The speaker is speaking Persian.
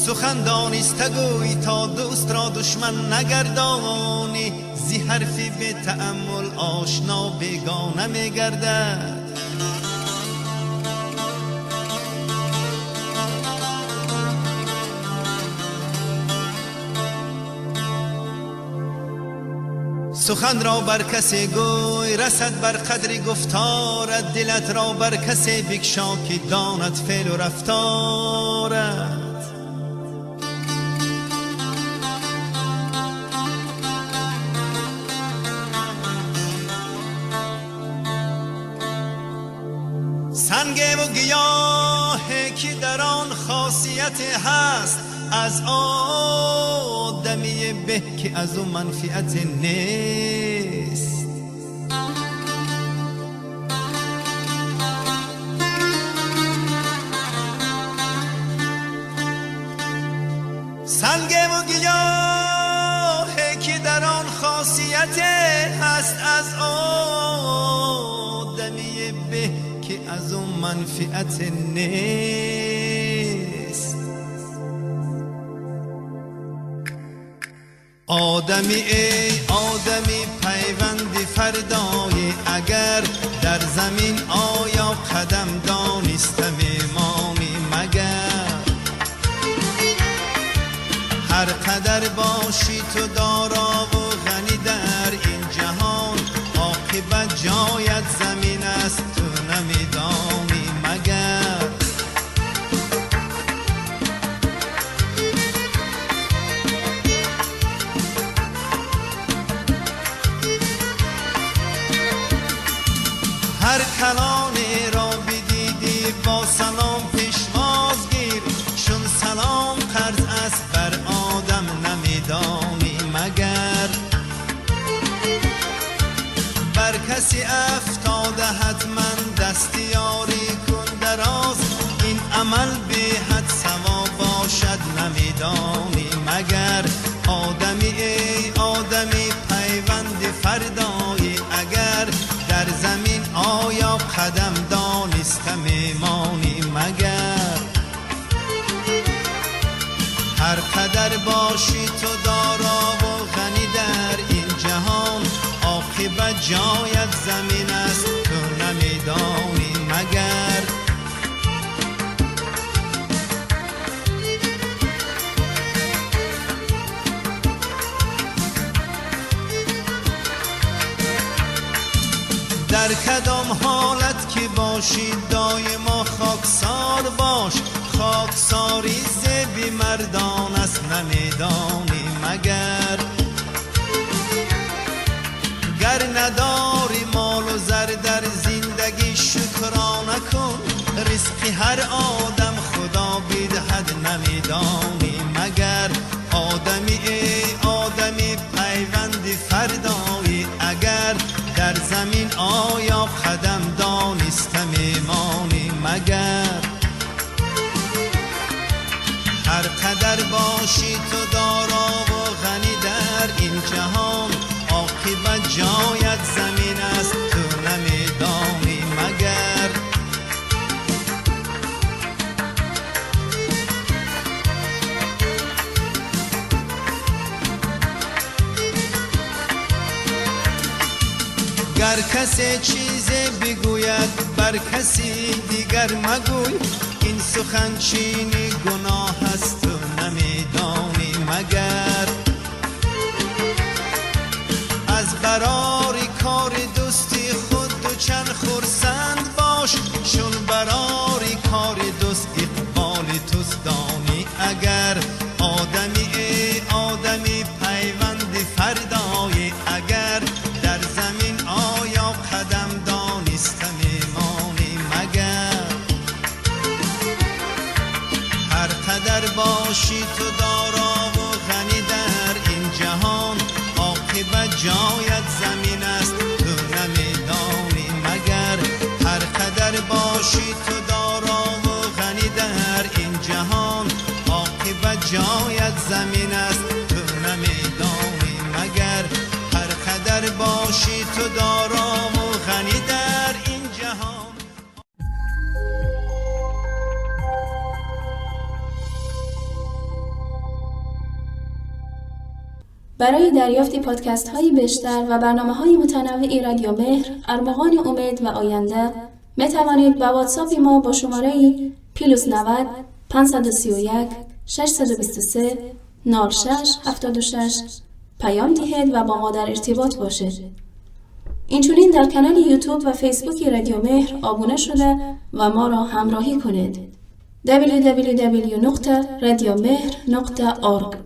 سخن دانسته گوی تا دوست را دشمن نگردانی، زی حرفی به تأمل آشنا بیگانه میگردد. سخن را بر کسی گوی رسد بر قدر گفتارت، دلت را بر کسی بکشا که داند فعل و رفتارت. سنگ و گیاهی که در آن خاصیت هست، از آدمی به که از او منفعت نیست. سنگ و گیاهی که در آن خاصیت هست، از آدمی به که از اون منفعت نیست. آدمی ای آدمی پیوند فردای، اگر در زمین آیا قدم دانسته میمانی مگر. هر قدر باشی تو دارا و غنی در این جهان، عاقبت جایت زمین است تو نمیدانی مگر. هر کلانی را بدیدی با سلام پیشواز گیر، چون سلام قرض است بر آدم نمیدانی مگر. بر کسی افتاده حتما دستیاری کن دراز، این عمل به حد سوا باشد نمیدانی مگر. آدمی ای آدمی پیوند فردایی، اگر در زمین آیا قدم دانسته میمانی مگر. هر قدر باشی تو دارا و غنی در این جهان، عاقبت جایت زمین است تو نمیدانی مگر. در کدام حالت که باشی دایما خاکسار باش، خاکساری زبی مردان است نمیدانی مگر. گر نداری مال و زر در زندگی شکرانه کن، رزق هر آدم خدا بدهد نمیدانی مگر. آدمی ای آدمی پیوند فردایی، اگر در زمین آیا قدم دانسته میمانی مگر. هر قدر باشی تو دارا و غنی در این جهان، عاقبت جایت زمین است تو نمیدانی مگر. گر کسی چیزی بگوید بر کسی دیگر مگوی، این سخن چینی گناه است تو نمیدانی مگر. از براری کار دوستی خود دو چند خرسند باش، چون براری کار دوست اقبال توست دانی اگر. آدمی ای آدمی پیوند فردایی، اگر در زمین آیا قدم دانسته میمانی مگر. هر قدر باشی تو دارا و غنی در این جهان، عاقبت جایت زمین است تو نمیدانی مگر. هر قدر باشی تو دارا و غنی در این جهان، عاقبت جایت زمین است تو نمیدانی مگر. هر قدر باشی تو دارا و غنی در این جهان. برای دریافت پادکست های بیشتر و برنامه های متنوع رادیو مهر، ارمغان امید و آینده می توانید با واتساپ ما با شماره +90 531 623 0676 پیام دهید و با ما در ارتباط باشید. اینچنین در کانال یوتیوب و فیسبوک رادیو مهر آبونه شده و ما را همراهی کنید. www.radiomehr.org